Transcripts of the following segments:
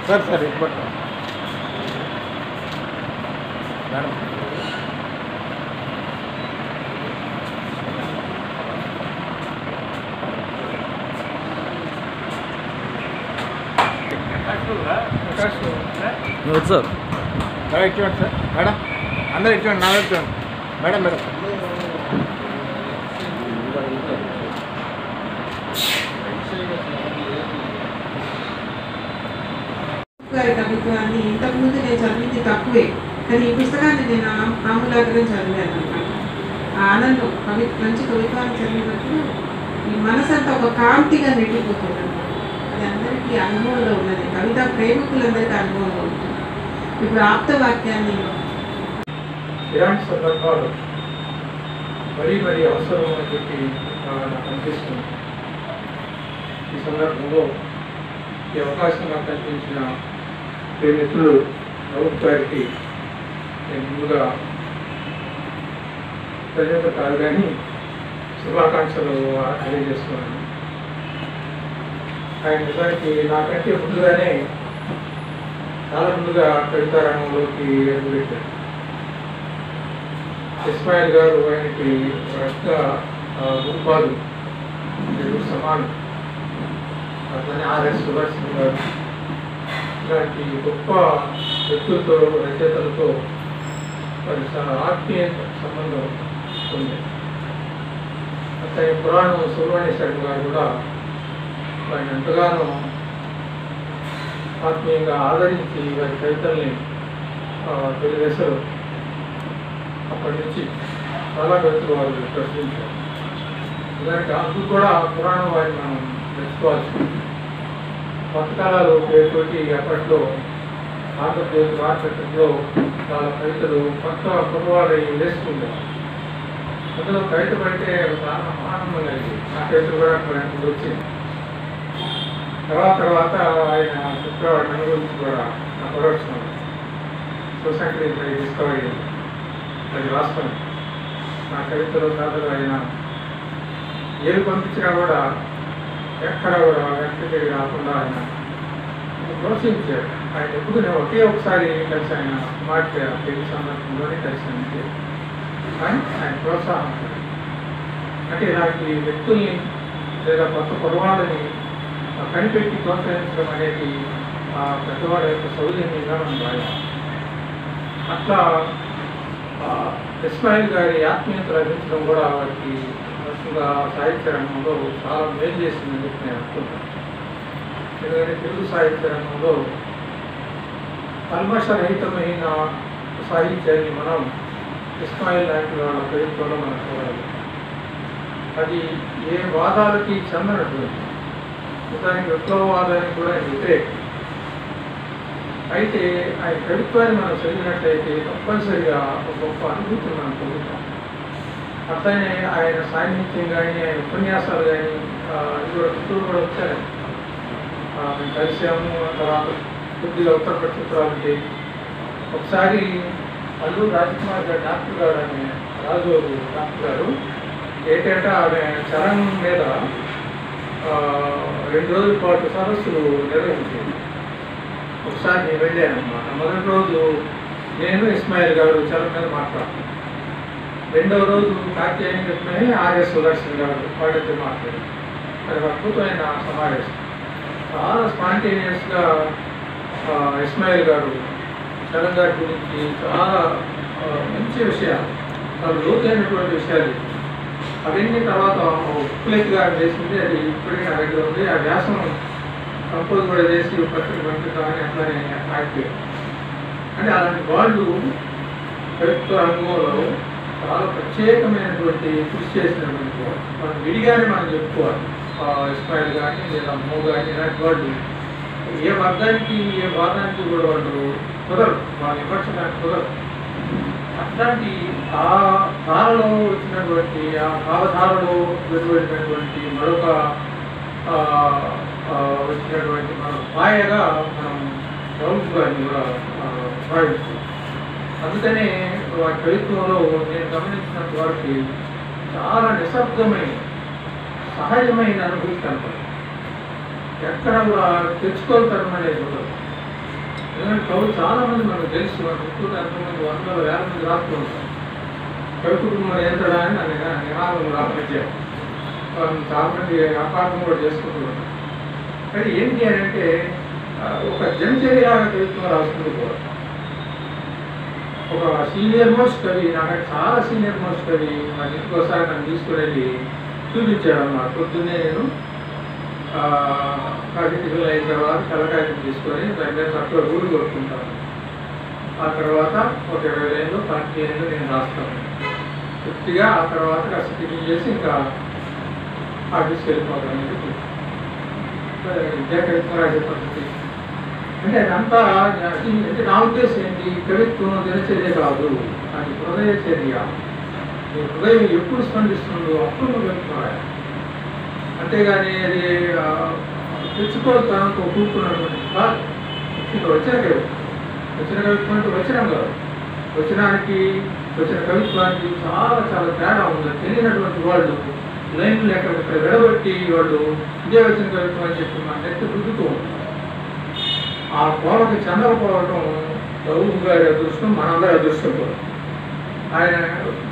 Sir sir ఇప్పటి madam sir ఇటువంటి sir madam అందరూ ఇటువంటి నా ఇటువంటి మేడం మేడం గారి కవిత్వాన్ని ఇంతకుముందు నేను చదివింది తక్కువే, కానీ ఈ పుస్తకాన్ని నేను ఆమూలాగ్రం చదివాను అనమాట. ఆ ఆనందం మంచి కవిత్వాన్ని చదివినప్పుడు ఈ మనసంతా ఒక కాంతిగా నిండిపోతుంది అనమాట. అది అందరికీ అనుభవంలో ఉన్నది, కవితా ప్రేమికులందరికీ అనుభవంలో ఉంటుంది. ఇప్పుడు ఆప్త వాక్యాన్ని ఇలాంటి సందర్భాలు మరీ అవసరం అని చెప్పి నాకు అనిపిస్తుంది. ఈ సందర్భంలో ఈ అవకాశం నాకు కల్పించిన మిత్రులు రౌఫ్ గారికి నేను ముందుగా ప్రజలకు కాదు కానీ శుభాకాంక్షలు తెలియజేస్తున్నాను. ఆయన నిజానికి నాకంటే ముందుగానే చాలా ముందుగా కవితా రంగంలోకి అడుగుపెట్టారు. ఇస్మాయిల్ గారు ఆయనకి రక్త గురుపాదు సమానం. అట్లనే ఆర్ఎస్ సుభాష్ గారు ఇలాంటి గొప్ప వ్యక్తులతో రచయితలతో మరి చాలా ఆత్మీయ సంబంధం ఉంది. అట్లా పురాణం సుబ్రహ్మణ్యేశ్వర గారు కూడా ఆయన ఎంతగానో ఆత్మీయంగా ఆదరించి వారి కవితల్ని తొలి దశలో అప్పటి నుంచి చాలా కవితలు వారు ప్రశ్నించారు. దానికి అందుకు కూడా పురాణం వారిని మనం మెచ్చుకోవాల్సి. పథకాలు పేరుతోటి అప్పట్లో ఆంధ్రప్రదేశ్ వార్తలో చాలా కవితలు కొత్త కుర్రవాళ్ళు వేసుకుంటారు. అందులో కవిత పడితే చాలా ఆనందం కలిగింది. ఆ కవితలు కూడా ఇప్పుడు వచ్చింది. తర్వాత ఆయన శుక్రవారం గురించి కూడా నా ప్రదర్శన సొసైటీ డిస్కవరీ అది రాష్ట్రం నా కవితలో కాదు. ఆయన ఏది పంపించినా కూడా ఎక్కడ కూడా వ్యక్తి రాకుండా ఆయన ప్రోత్సహించారు. ఆయన ఎప్పుడు నేను ఒకసారి కలిసి ఆయన మాట పెళ్లి సందర్భంలోనే కలిసి కానీ ఆయన ప్రోత్సాహం అంటే ఇలాంటి వ్యక్తుల్ని లేదా కొత్త పొరవాళ్ళని కనిపెట్టి ప్రోత్సహించడం అనేది ఆ పెద్దవాళ్ళ యొక్క సౌజన్యంగా మనం భావిస్తాం. అట్లా ఇస్మాయిల్ గారి ఆత్మీయత లభించడం కూడా వారికి ముఖ్యంగా సాహిత్య రంగంలో చాలా మేలు చేసిందని చెప్పి నేను అనుకుంటాను. ఎందుకంటే తెలుగు సాహిత్య రంగంలో కల్మషరహితమైన సాహిత్యాన్ని మనం ఇస్మాయిల్ లాంటి వాళ్ళ కవిత్వంలో మనం చూడాలి. అది ఏ వాదాలకి చెందనటువంటి దానికి విప్లవవాదానికి కూడా వ్యతిరేకం. అయితే ఆయన కవిత్వాన్ని మనం చదివినట్లయితే తప్పనిసరిగా ఒక గొప్ప అనుభూతిని మనం పొందుతాం. అట్లనే ఆయన సాహిత్యం కానీ ఆయన ఉపన్యాసాలు కానీ ఇది కూడా పుత్తూరు కూడా వచ్చారు. మేము కలిసాము. తర్వాత కొద్దిగా ఉత్తర ప్రత్యుత్తరాలు ఒకసారి అల్లూరు రాజకుమార్ గారు డాక్టర్ గారు ఆమె రాజు డాక్టర్ గారు ఏంటంటే ఆమె చరణం మీద 2 రోజుల పాటు సదస్సులు నిర్వహించింది. ఒకసారి నేను వెళ్ళాను అన్నమాట. మొదటి రోజు నేను ఇస్మాయిల్ గారు చరణం మీద మాట్లాడాను. రెండవ రోజు కాత్యాయని చెప్పిన ఆర్ఎస్ సుదర్శన్ గారు వాళ్ళతో మాట్లాడారు. అది అద్భుతమైన సమావేశం. చాలా స్పాంటేనియస్గా ఇస్మాయిల్ గారు చరణ్ గారి గురించి చాలా మంచి విషయాలు, చాలా లోతైనటువంటి విషయాలు అవన్నీ తర్వాత ఉప్లేక్ గారు చేసింది. అది ఇప్పటికీ నా దగ్గర ఉంది. ఆ వ్యాసం కంపోజ్ కూడా చేసి పత్రిక పంపిద్దామని అట్లానే ఆగిపోయారు. అంటే అలాంటి వాళ్ళు కవిత్వ రంగంలో చాలా ప్రత్యేకమైనటువంటి కృషి చేసినటువంటి వాళ్ళు. మనం విడిగానే మనం చెప్పుకోవాలి. ఇస్మాయిల్ కానీ లేదా మో కానీ ఇలాంటి వాళ్ళు ఏ వర్గానికి ఏ వాదానికి కూడా వాళ్ళు కుదరదు, వాళ్ళు విమర్శనానికి కుదరదు. అట్లాంటి ఆ ధారలో వచ్చినటువంటి ఆ భావధారలో వెలువడినటువంటి మరొక వచ్చినటువంటి మన పాయగా మనం రౌఫ్ గారిని కూడా భావిస్తాం. అందుకనే వారి కవిత్వంలో నేను గమనించినంత వరకు చాలా నిశ్శబ్దమైన సహజమైన అనుభూతి కనపడదు. ఎక్కడ కూడా తెచ్చుకోగలతరం అనేది ఉండదు. ఎందుకంటే కవులు చాలామంది మనకు తెలుసు, మన చుట్టూ ఎంతమంది వందల వేల మంది రాస్తూ ఉంటారు. కవి కుటుంబం ఏంటడా అని నన్ను నినాదం రాపించారు. చాలామంది అపార్థం కూడా చేసుకుంటూ ఉంటారు. కానీ ఏంటి అని అంటే ఒక జనచర్యలాగా కవిత్వం రాసుకుంటూ కూడా ఒక సీనియర్ మోస్ట్ కవి, నాకు చాలా సీనియర్ మోస్ట్ కవి మా ఇంటికి ఒకసారి నన్ను తీసుకుని చూపించాడు అన్నమాట. పొద్దున్నే నేను కాకిటికలు అయిన తర్వాత కలకాయలు తీసుకొని దాని మీద చక్కగా రూలు కొట్టుకుంటాను. ఆ తర్వాత ఒక 20 లైన్లు 40 లైన్లు నేను రాస్తాను పూర్తిగా. ఆ తర్వాత కాస్త టిఫిన్ చేసి ఇంకా ఆఫీస్కి వెళ్ళిపోతాను. విద్యా కవిత్వం రాసే పద్ధతి అంటే అదంతా అంటే నా ఉద్దేశం ఏంటి, కవిత్వం దినచర్య కాదు, అది హృదయ చర్య. నీ హృదయం ఎప్పుడు స్పందిస్తుందో అప్పుడు నువ్వు కవిత్వం రాయాలి. అంతేగాని అది తెచ్చుకోవడంతో కూడుకున్నటువంటి కాదు. ఇంకా వచ్చిన కవిత్వం అంటే వచనం కాదు. వచ్చిన కవిత్వానికి చాలా చాలా తేడా ఉంది. తెలియనటువంటి వాళ్ళు లైన్లు ఎక్కడెక్కడ విడబట్టి వాళ్ళు ఇదే వచ్చిన కవిత్వం అని చెప్పి మన నెత్తి రుద్దుతూ ఉంటారు. ఆ కోవకి చెందకపోవడం రఘు గారి అదృష్టం, మనందరి అదృష్టం కూడా. ఆయన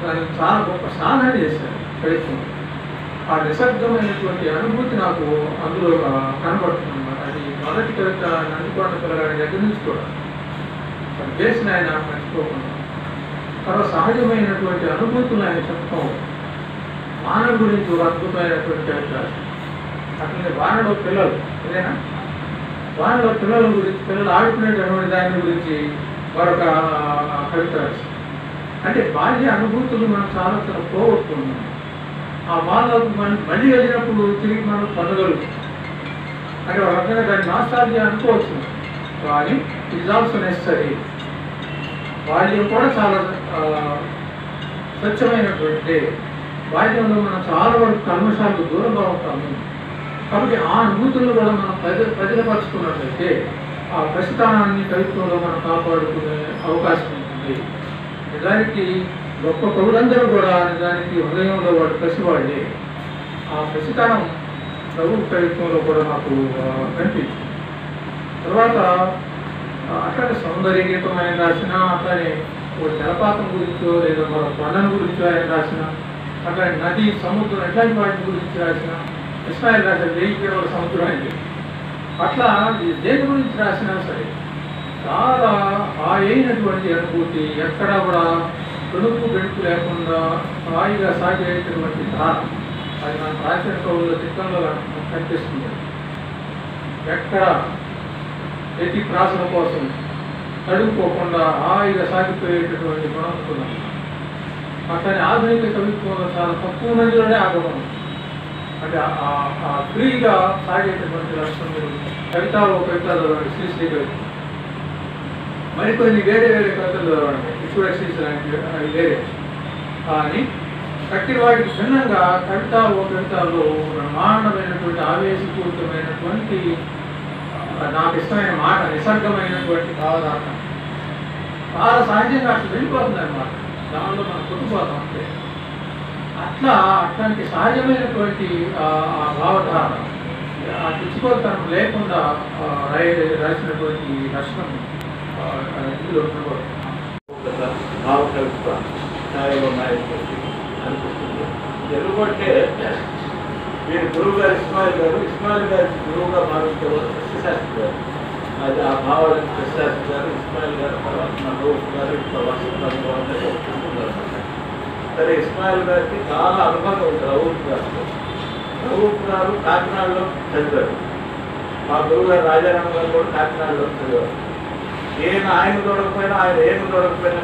దాన్ని చాలా గొప్ప సాధన చేశారు కవిత్వం. ఆ నిశ్శబ్దమైనటువంటి అనుభూతి నాకు అందులో కనబడుతుంది అన్నమాట. అది మొదటి కవిత నందికొండ పిల్లగాడి దగ్గర నుంచి కూడా చేసిన ఆయన మర్చిపోకుండా తర్వాత సహజమైనటువంటి అనుభూతులు ఆయన చెప్తాం. వానల గురించి ఒక అద్భుతమైనటువంటి కవిత. అట్లనే వానలో పిల్లలు అదేనా, వానలో పిల్లల గురించి, పిల్లలు ఆడుకునేటటువంటి దాని గురించి మరొక కవిత రాసి. అంటే బాల్య అనుభూతులు మనం చాలా చాలా పోగొట్టుకున్నాం. ఆ వాళ్ళకు మళ్ళీ వెళ్ళినప్పుడు తిరిగి మనం పొందగలుగుతాం. అంటే ఒక రకంగా దాన్ని నాస్టాల్జియా అనుకోవచ్చు, కానీ ఇట్ ఈజ్ ఆల్సో నెసరీ. బాల్యం కూడా చాలా స్వచ్ఛమైనటువంటి బాల్యంలో మనం చాలా వరకు కల్మషాలకు దూరంగా ఉంటాము. కాబట్టి ఆ అనుభూతులను కూడా మనం ప్రజలపరుచుకున్నట్లయితే ఆ ప్రస్తుతానాన్ని కవిత్వంలో మనం కాపాడుకునే అవకాశం ఉంటుంది. నిజానికి గొప్ప కవులందరూ కూడా నిజానికి హృదయంలో వాడు పసివాళ్ళే. ఆ పసితనం ప్రభు కవిత్వంలో కూడా నాకు కనిపించింది. తర్వాత అట్లానే సౌందర్య గీతం ఆయన రాసిన, అట్లానే ఒక జలపాతం గురించో లేదా మరో కొండల గురించో ఆయన రాసిన, అట్లానే నది సముద్రం ఎట్లాంటి వాటి గురించి రాసిన, ఇస్మాయిల్ రాసిన 1000 కిలోల సముద్రం అని. అట్లా దేని గురించి రాసినా సరే చాలా అయినటువంటి అనుభూతి, ఎక్కడా కూడా తొడుపు గడుపు లేకుండా హాయిగా సాగేటటువంటి ధార అది మన ప్రాచీన కవుల్లో చిత్రంలో కనిపిస్తుంది. ఎక్కడ ప్రతి ప్రాసన కోసం తడుపుకోకుండా హాయిగా సాగిపోయేటటువంటి గుణం. అతని ఆధునిక కవిత్వంలో చాలా తక్కువ మందిలోనే ఆగమనం. అంటే ఫ్రీగా సాగేటటువంటి లక్షణం కవిత శ్రీశ్రీ కవిత్వం. మరికొన్ని వేరే కవితలు చదవండి, విశ్వశ్రీస్ లాంటి వేరే. కానీ కట్టి వాటికి భిన్నంగా కవితలో బ్రహ్మాండమైనటువంటి ఆవేశపూరితమైనటువంటి నాకు ఇష్టమైన మాట, నిసర్గమైనటువంటి భావదాన చాలా సహజంగా అట్లా వెళ్ళిపోతుంది అన్నమాట. దానిలో మనం కొట్టుకుపోతాం అంటే అట్లాంటి సహజమైనటువంటి ఆ భావధారణ, ఆ తెచ్చుకోతనం లేకుండా రాసినటువంటి లక్షణం ఇందులో భావకల్ప స్థాయిలో ఉన్నాయని అనిపిస్తుంది. ఎందుకంటే వీరి గురువు గారు ఇస్మాయిల్ గారి గురువుగా భావించేవారు సస్యశాస్త్రి గారు. అది ఆ భావాలను సస్యశాస్త్రి గారు, ఇస్మాయిల్ గారు, తర్వాత రౌఫ్ గారు, వసంతున్నారు. సరే, ఇస్మాయిల్ గారికి చాలా అనుబంధం ఉంది రౌఫ్ గారు కాకినాడలో చదివారు. మా గురువు గారు రాజారాం గారు కూడా కాకినాడలో చదివారు. ఆయన చూడకపోయినా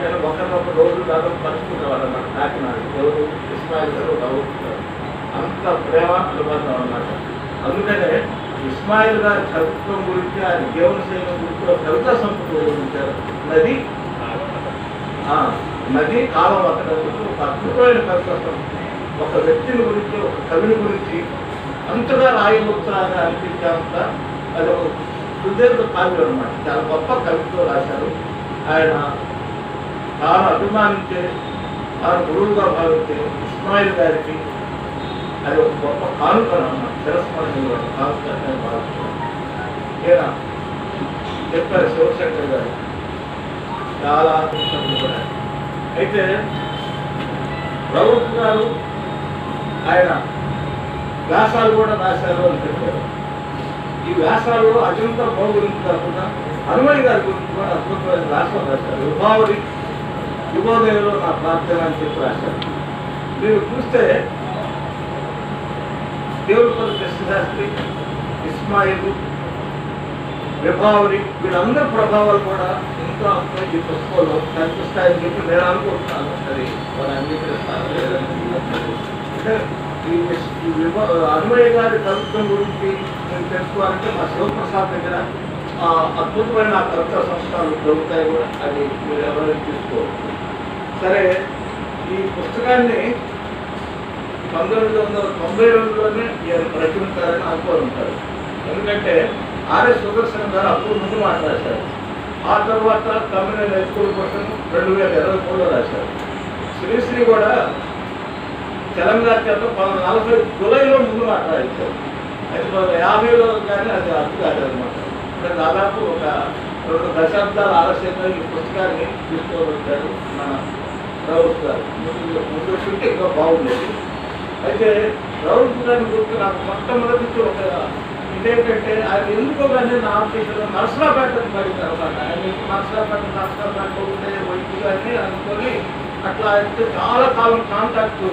కానీ ఒకరినొక రోజు దాదాపు పంచుకునేవారు అన్నమాట కాకినాడ. ఎవరు ఇస్మాయిల్ గారు, రౌఫ్ గారు. అంత ప్రేమ అనుబంధం అన్నమాట. అందుకనే ఇస్మాయిల్ గారి కవిత్వం గురించి, ఆయన జీవన శైలి గురించి కవితా సంపద వివరించారు. నది కాలం అతడందుకు ఒక అద్భుతమైన కవిత్వం. ఒక వ్యక్తిని గురించి, ఒక కవిని గురించి అంతగా రాయవచ్చా అని అనిపించేంత అది ఒక సుదీర్ఘ కావ్యం అన్నమాట. చాలా గొప్ప కవిత్వం రాశారు. ఆయన తాను అభిమానించే, తాను గురువుగా భావించే ఇస్మాయిల్ గారికి అది ఒక గొప్ప కానుక అన్నమాట. చిరస్మరణీయ కానుక భావిస్తున్నాను. చెప్పారు శివశంకర్ గారు, చాలా పుస్తకం కూడా. అయితే ప్రభుత్వ గారు ఆయన వ్యాసాలు కూడా రాశారు అని చెప్పారు. ఈ వ్యాసాల్లో అజంతా బాబు గురించి కాకుండా హనుమయ్య గారి గురించి కూడా అద్భుతమైన వ్యాసం రాశారు. విభావరి యుగోదయంలో నా ప్రార్థన అని చెప్పి రాశారు. మీరు చూస్తే దేవులపల్లి కృష్ణశాస్త్రి, ఇస్మాయిల్, విభావరి వీళ్ళందరి ప్రభావాలు కూడా ఇంకా ఈ పుస్తకంలో కనిపిస్తాయని చెప్పి నేను అనుకుంటున్నాను. అది వాళ్ళు అంగీకరిస్తారు లేదని అంటే హనుమయ్య గారి కవిత్వం గురించి నేను తెలుసుకోవాలంటే మా శివప్రసాద్ దగ్గర అద్భుతమైన కవితా సంస్థలు దొరుకుతాయి కూడా. అది మీరు ఎవరైనా తీసుకోవచ్చు. సరే, ఈ పుస్తకాన్ని 1992లోనే రచించారని అనుకోనుంటారు. ఎందుకంటే ఆర్ఎస్ సుదర్శన్ గారు అప్పుడు ముందు మాట్లాడారు. ఆ తర్వాత కమ్యూనల్ హై స్కూల్ కోసం 2023లో రాశారు. శ్రీశ్రీ కూడా తెలంగాణ చేత 1940 జూలైలో ముందు మాట్లాడించారు. అయితే 1950లో కానీ అది అర్థం కాదనమాట. అంటే దాదాపు ఒక 2 దశాబ్దాల ఆలస్యంగా ఈ పుస్తకాన్ని తీసుకోగలుగుతారు మన రౌత్ గారు. ముందు చూస్తే ఇంకా బాగుండేది. అయితే రౌత్ గారిని గురించి నాకు మొట్టమొదటి ఒక ఇదేంటంటే ఆయన ఎందుకో కానీ నా ఆఫీసులో నర్సరాపేట పడింది అనమాట. ఆయన నర్సరాపేట ఉండే వైద్యు గారిని అనుకొని అట్లా అయితే చాలా కాలం కాంటాక్ట్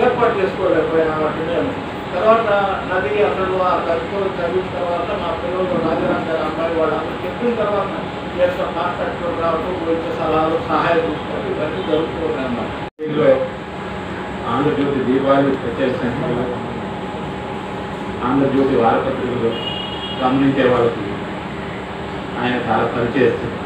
ఏర్పాటు చేసుకోలేకపోయినా వాటి నేను. తర్వాత నది అసలు ఆ కవిత్వం చదివిన తర్వాత మా పిల్లలు రాజారాం గారు అమ్మాయి వాళ్ళందరూ చెప్పిన తర్వాత చేసిన కాంటాక్ట్లో రావడం, వైద్య సలహాలు, సహాయం తీసుకోవడం ఇవన్నీ జరుగుతున్నాయి అన్నమాట. దీనిలో ఆంధ్రజ్యోతి దీపావళి స్పెషల్ సెంటర్లో, ఆంధ్రజ్యోతి వారపత్రికలో గమనించే వాళ్ళకి ఆయన చాలా పరిచయిస్తారు.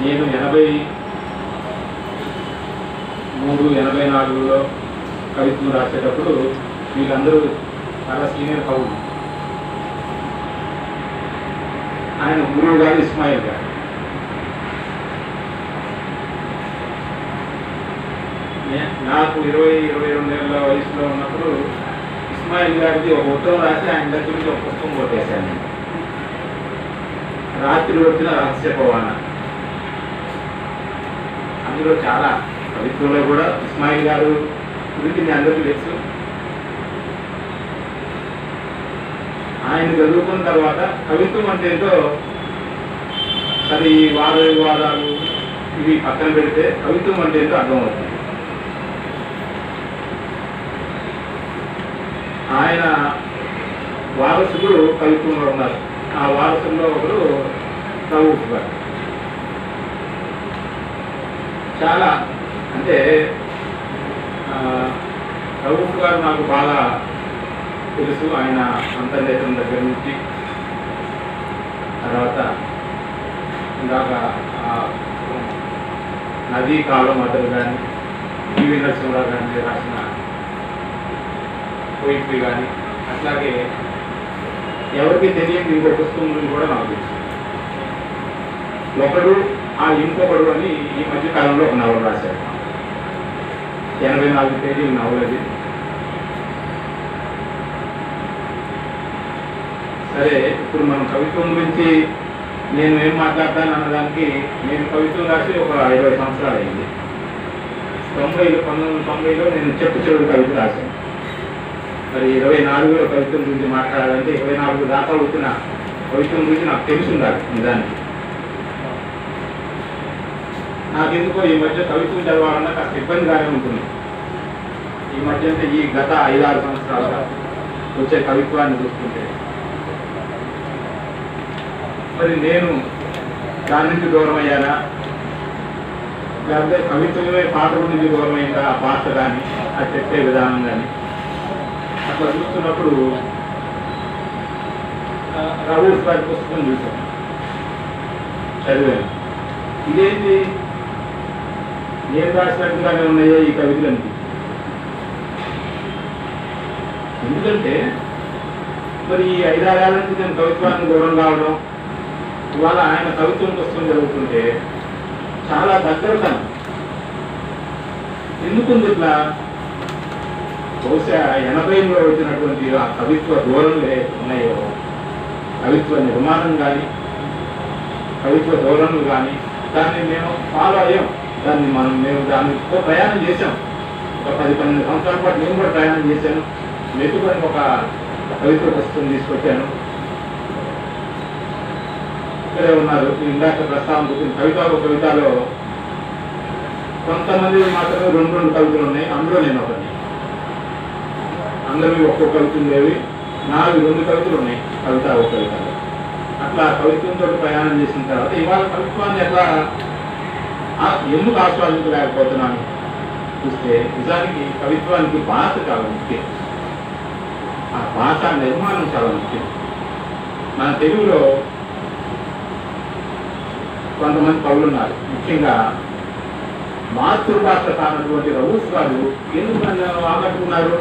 నేను 83-84లో కవిత్వం రాసేటప్పుడు వీళ్ళందరూ చాలా సీనియర్ కవులు. ఆయన గురువు గారు ఇస్మాయిల్ గారు. నాకు 20-22 ఏళ్ళ వయసులో ఉన్నప్పుడు ఇస్మాయిల్ గారికి ఒక ఉత్తరం రాసి ఆయన దగ్గర నుంచి ఒక పుస్తకం కొట్టేశాను. రాత్రి వచ్చిన రహస్య పవాన. అందులో చాలా కవిత్వంలో కూడా ఇస్మాయిల్ గారు గురించి మీ అందరికీ తెలుసు. ఆయన చదువుకున్న తర్వాత కవిత్వం అంటే ఏంటో సరే ఈ వాద వివాదాలు ఇవి పక్కన పెడితే కవిత్వం అంటే ఏంటో అర్థమవుతుంది. ఆయన వారసులు కవిత్వంలో ఉన్నారు. ఆ వారసుల్లో ఒకరు రౌఫ్ గారు. చాలా అంటే రౌఫ్ గారు నాకు బాగా తెలుసు. ఆయన అంతర్దేశం దగ్గర నుంచి తర్వాత ఇందాక నదీ కాలం అతను కానీ జీవి నరసింహరావు గారిని రాసిన పోయిట్రీ కానీ అట్లాగే ఎవరికి తెలియని ఇంకో పుస్తకం గురించి కూడా నాకు తెలుసు. ఒకడు ఆ ఇంకొకడు అని ఈ మధ్య కాలంలో ఒక నవల రాశారు. 84 పేజీల నవల అది. సరే, ఇప్పుడు మనం కవిత్వం గురించి నేను ఏం మాట్లాడతాను అన్నదానికి నేను కవిత్వం రాసి ఒక 20 సంవత్సరాలు అయింది. 1990లో నేను చెప్పు చెరువు కవిత రాశాను. మరి 24లో కవిత్వం గురించి మాట్లాడాలంటే 24 దాకా వచ్చిన కవిత్వం గురించి నాకు తెలిసి ఉండాలి నిజానికి. నాకెందుకో ఈ మధ్య కవిత్వం చదవాలన్నా కాస్త ఇబ్బందిగానే ఉంటుంది. ఈ మధ్య అంటే ఈ గత 5-6 సంవత్సరాలుగా వచ్చే కవిత్వాన్ని చూస్తుంటే మరి నేను దాని నుంచి దూరం అయ్యానా, లేకపోతే కవిత్వమే పాట నుంచి దూరం అయిందా, ఆ పాట కానీ ఆ చెప్పే విధానం కానీ అట్లా చూస్తున్నప్పుడు రౌఫ్ గారి పుస్తకం చూశాను, చదివాను. ఇదేంటి నేను రాసినట్టుగానే ఉన్నాయో ఈ కవితలన్నీ. ఎందుకంటే మరి ఈ 5-6 ఏళ్ళ నుంచి నేను కవిత్వాన్ని దూరం కావడం, ఇవాళ ఆయన కవిత్వం పుస్తకం జరుగుతుంటే చాలా దగ్గరతనం ఎందుకుంది ఇట్లా. బహుశా 80లో వచ్చినటువంటి ఆ కవిత్వ ధోరణులు ఉన్నాయో, కవిత్వ నిర్మాణం కానీ కవిత్వ ధోరణులు కానీ దాన్ని మేము ఫాలో అయ్యాం. మేము దానితో ప్రయాణం చేశాం. ఒక 10-12 సంవత్సరాల పాటు నేను కూడా ప్రయాణం చేశాను. మెట్టుకొని ఒక కవిత్వ పుస్తకం తీసుకొచ్చాను. ఇక్కడే ఉన్నారు, ఇందాక ప్రస్తావన గురించి కవితలో కొంతమంది మాత్రమే 2 కవితలు ఉన్నాయి. అందులో నేను ఒకటి. అందరివి ఒక్కొక్క కవితలు లేవి, 2 కవితలు ఉన్నాయి ఒక కవితలో. అట్లా కవిత్వంతో ప్రయాణం చేసిన తర్వాత ఇవాళ కవిత్వాన్ని ఎట్లా ఎందుకు ఆస్వాదించలేకపోతున్నాను చూస్తే, నిజానికి కవిత్వానికి భాష చాలా ముఖ్యం. ఆ భాష నిర్మాణం చాలా ముఖ్యం. మన తెలుగులో కొంతమంది కవులు ఉన్నారు, ముఖ్యంగా మాతృభాష కానటువంటి రౌఫ్ గారు ఎందుకు నన్ను ఆకట్టుకున్నారు.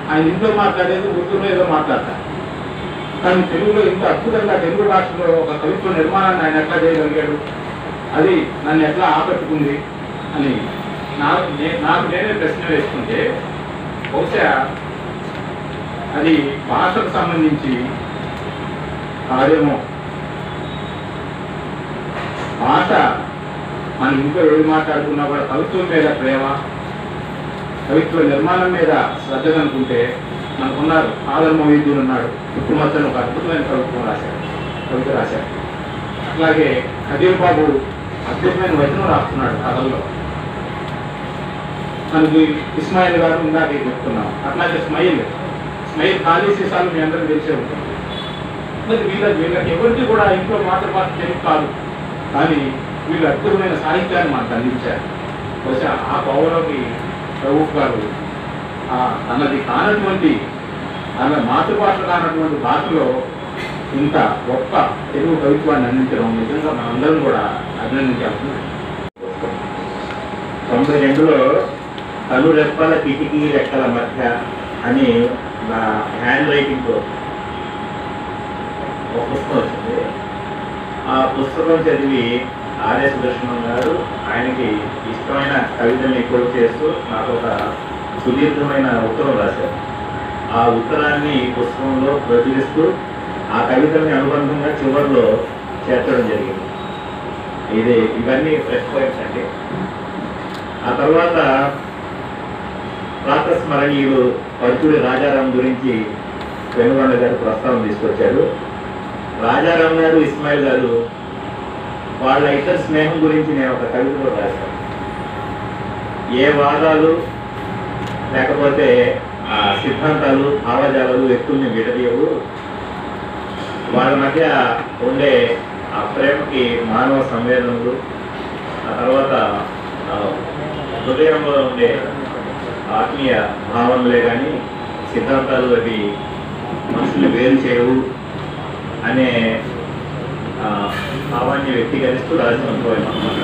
ఆయన ఇంట్లో మాట్లాడేది ఉర్దూలో ఏదో మాట్లాడతారు, కానీ తెలుగులో ఇంత అద్భుతంగా తెలుగు భాషలో ఒక కవిత్వ నిర్మాణాన్ని ఆయన ఎట్లా చేయగలిగాడు, అది నన్ను ఎట్లా ఆకట్టుకుంది అని నాకు నేనే ప్రశ్న వేసుకుంటే, బహుశా అది భాషకు సంబంధించి కాదేమో. భాష మనం ఇంట్లో ఏది మాట్లాడుకున్నా కూడా కవిత్వం మీద ప్రేమ, కవిత్వ నిర్మాణం మీద శ్రద్ధ అనుకుంటే మనకున్నారు. ఆదర్మ వైద్యులు ఉన్నాడు, పుట్టుమచ్చను ఒక అద్భుతమైన కవిత రాశారు. అట్లాగే ఖదీర్ బాబు అద్భుతమైన వచనం రాస్తున్నాడు కథల్లో. మనకి ఇస్మాయిల్ గారు ఇందాకే చెప్తున్నాం. అట్లాగే స్మైల్ ఖాళీ సీసాలు మీ అందరికీ తెలిసే ఉంటుంది. మరి వీళ్ళకి ఎవరికి కూడా ఇంట్లో మాతృభాష తెలుగు కాదు, కానీ వీళ్ళు అద్భుతమైన సాహిత్యాన్ని మనకు అందించారు. బహుశా ఆ పౌరులకి రౌఫ్ గారు అన్నది కానటువంటి, ఆమె మాతృభాష కానటువంటి భాషలో ఇంత గొప్ప తెలుగు కవిత్వాన్ని అందించడం నిజంగా మనందరం కూడా అభినందించాల్సిన. 92లో తను రెప్పల కిటికీ రెక్కల మధ్య అని నా హ్యాండ్ రైటింగ్తో ఒక పుస్తకం వచ్చింది. ఆ పుస్తకం చదివి ఆర్ఎస్ దర్శనం గారు ఆయనకి ఇష్టమైన కవితల్ని కోట్ చేస్తూ నాకు ఒక సుదీర్ఘమైన ఉత్తరం రాశారు. ఆ ఉత్తరాన్ని పుస్తకంలో ప్రచురిస్తూ ఆ కవితల్ని అనుబంధంగా చివరిలో చేర్చడం జరిగింది. ఇవన్నీ ప్లస్ పాయింట్స్ అండి. ఆ తర్వాత ప్రాతస్మరణీయులు పరుచూరి రాజారాం గురించి వెనుగొండ గారు ప్రస్తావన తీసుకొచ్చారు. రాజారాం గారు, ఇస్మాయిల్ గారు వాళ్ళ ఇద్దరు స్నేహం గురించి నేను ఒక కవితలో రాశాను. ఏ వాదాలు లేకపోతే సిద్ధాంతాలు, భావజాలాలు వ్యక్తుల్ని విడదీయవు. వాళ్ళ మధ్య ఉండే ఆ ప్రేమకి మానవ సంవేదనలు, ఆ తర్వాత హృదయంలో ఉండే ఆత్మీయ భావనలే కానీ సిద్ధాంతాలు అవి మనుషుల్ని వేరు చేయవు అనే భావాన్ని వ్యక్తీకరిస్తూ రాసిన పోయాం అనమాట.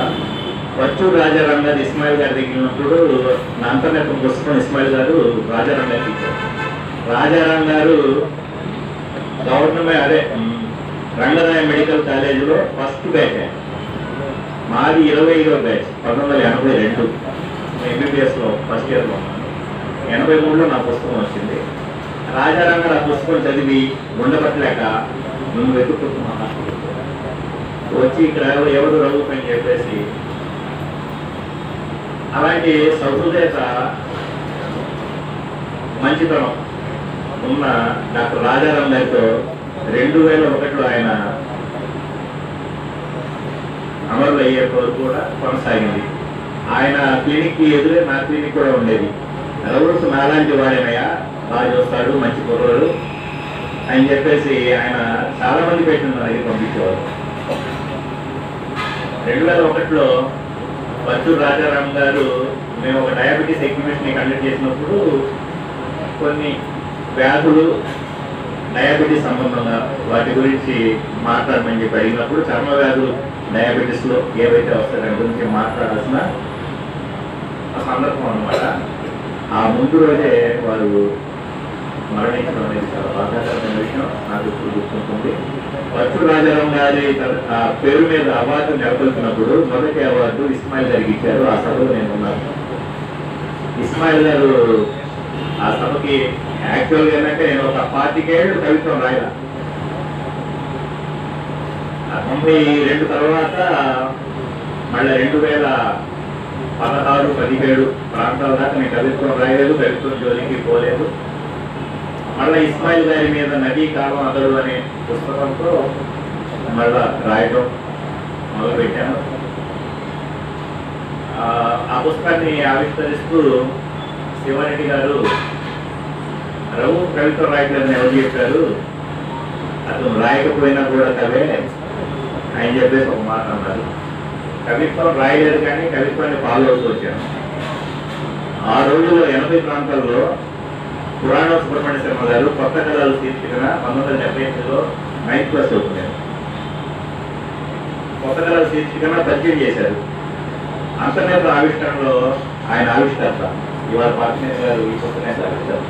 పరుచూరి రాజారాం గారు ఇస్మాయిల్ గారి దగ్గర నా అంతర్నేపం పుస్తకం ఇస్మాయిల్ గారు రాజారాం గారికి ఇచ్చారు. రాజారాం గారు గవర్నమెంట్ రంగరాయ మెడికల్ కాలేజీలో ఫస్ట్ బ్యాచ్, మాది 25వ బ్యాచ్ 1982. ఎంబీబీఎస్లో ఫస్ట్ ఇయర్లో ఉన్నాను. 83లో నా పుస్తకం వచ్చింది. రాజారాం గారు ఆ పుస్తకం చదివి ఉండబట్టలేక మేము వెతుక్కుంటున్నాం. వచ్చి ఇక్కడ ఎవరు రఘుపై చెప్పేసి అలాంటి సహృదయత, మంచితనం ఉన్న డాక్టర్ రాజారాం గారితో 2001లో ఆయన అమరులు అయ్యే రోజు కూడా కొనసాగింది. ఆయన క్లినిక్కి ఎదురే నా క్లినిక్ కూడా ఉండేది. రఘుసు నాలాంటి వాడేనయ్యా, బాగా చూస్తాడు, మంచి కుర్రాడు అని చెప్పేసి ఆయన చాలా మంది పెట్టిన నా దగ్గర పంపించేవారు. 2001లో పరుచూరి రాజారాం గారు మేము ఒక డయాబెటీస్ ఎగ్జిబిషన్ కండక్ట్ చేసినప్పుడు కొన్ని వ్యాధులు, డయాబెటీస్ సంబంధంగా వాటి గురించి మాట్లాడమని చెప్పి అడిగినప్పుడు చర్మ వ్యాధులు డయాబెటీస్లో ఏవైతే వస్తాయో దాని గురించి మాట్లాడాల్సిన సందర్భం అన్నమాట. ఆ ముందు రోజే వారు మరణించడం అనేది చాలా బాధాకరమైన విషయం, నాకు ఇప్పుడు గుర్తుంటుంది. పరుచూరి రాజారాం గారి పేరు మీద అవార్డు నెలకొల్పినప్పుడు మొదటి అవార్డు ఇస్మాయిల్ గారికి ఇచ్చారు. ఆ సభలో నేను ఉన్నాను. ఇస్మాయిల్ గారు ఆ సభకి యాక్చువల్గా ఏంటంటే నేను ఒక 40 ఏళ్ళు కవిత్వం రాయల. 92 తర్వాత మళ్ళీ 2016, 17 ప్రాంతాల దాకా నేను కవిత్వం రాయలేదు, కవిత్వం జోలికి పోలేదు. మళ్ళీ ఇస్మాయిల్ గారి మీద నదీ కాలం అదరు అనే పుస్తకంతో మళ్ళా రాయడం మొదలుపెట్టాను. ఆ పుస్తకాన్ని ఆవిష్కరిస్తూ శివారెడ్డి గారు రఘు కవిత్వం రాయట్లేదని ఎవరు చెప్పారు, అతను రాయకపోయినా కూడా కవే ఆయన చెప్పేసి ఒక మాట అన్నారు. కవిత్వం రాయలేదు కానీ కవిత్వాన్ని ఫాలో అవుతూ వచ్చాను. ఆ రోజుల్లో 80 ప్రాంతాల్లో పురాణం సుబ్రహ్మణ్య శర్మ గారు కొత్త కథలు శీర్షికన 1978లో 9th క్లాస్ చదువుకున్నారు. కొత్త కథలు శీర్షికన పరిచయం చేశారు. అంతర్నేత ఆవిష్కరణలో ఆయన ఆవిష్కర్త ఇవాళ పార్టీనేత గారు ఈ పుస్తకం ఆవిష్కర్త.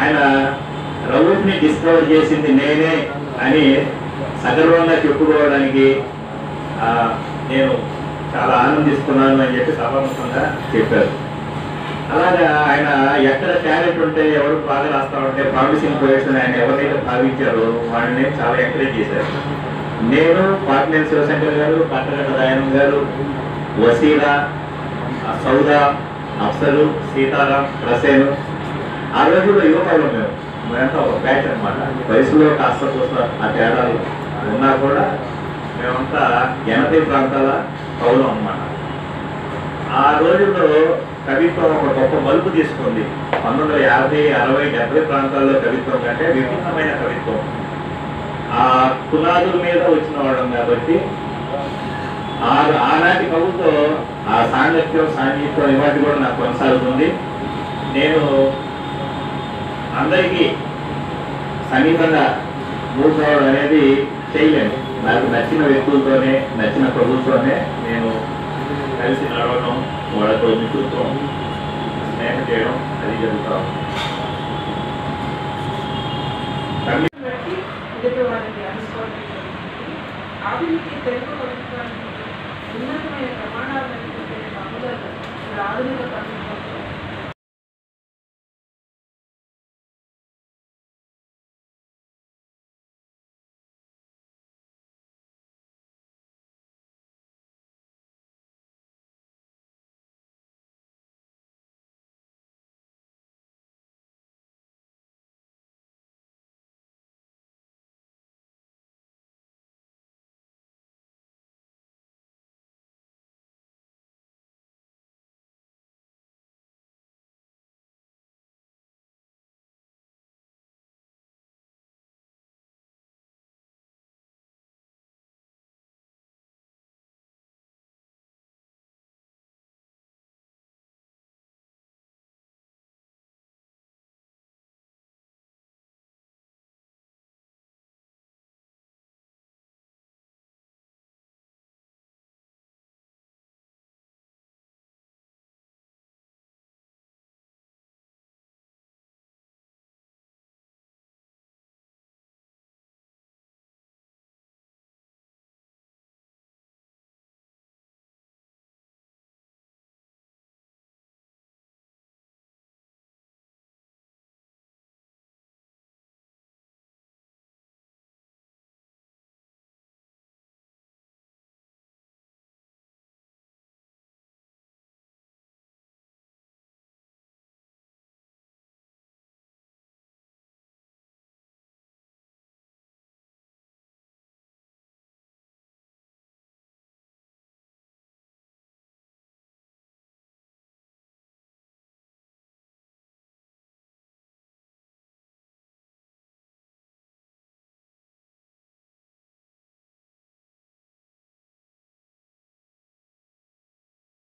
ఆయన రఘుని డిస్కవర్ చేసింది నేనే అని సగర్వంగా చెప్పుకోవడానికి నేను చాలా ఆనందిస్తున్నాను అని చెప్పి సభాముఖంగా చెప్పారు. అలాగా ఆయన ఎక్కడ టాలెంట్ ఉంటే ఎవరు బాగా రాస్తా ఉంటే ప్రామిసింగ్ పోయిట్స్ ఆయన ఎవరైతే భావించారో వాళ్ళని చాలా ఎంకరేజ్ చేశారు. నేను పాటినేని శివశంకర్ గారు, కట్టగడ్డ దయానంద గారు, వసీలా, సౌదా, అఫ్సలు, సీతారాం, రసేను, ఆ రోజుల్లో యువకులు మేమంతా ఒక బ్యాచ్ అనమాట. వయసులో కాస్త చూస్తా ఆ తేడాలు ఉన్నా కూడా మేమంతా 80 ప్రాంతాల కవులం అన్నమాట. ఆ రోజుల్లో కవిత్వం ఒక గొప్ప మలుపు తీసుకుంది. 1950, 60, 70 ప్రాంతాల్లో కవిత్వం కంటే విభిన్నమైన కవిత్వం. ఆ పునాదుల మీద వచ్చిన వాళ్ళం కాబట్టి ఆనాటి కవులతో ఆ సాంగత్యం, సాన్నిహిత్యం ఇవాటి కూడా నాకు కొనసాగుతుంది. నేను అందరికీ సమీపంగా మూవ్ కావడం అనేది చేయలేను. నాకు నచ్చిన వ్యక్తులతోనే, నచ్చిన ప్రభుత్వంతోనే నేను కలిసి నడవడం, వాళ్ళతో మిత్రుత్వం, స్నేహం చేయడం అది జరుగుతాం. ఆధునిక తెలుగు కవిత్వానికి ఉన్నతమైన ప్రమాణాలను ఆధునిక కవిత్వంలో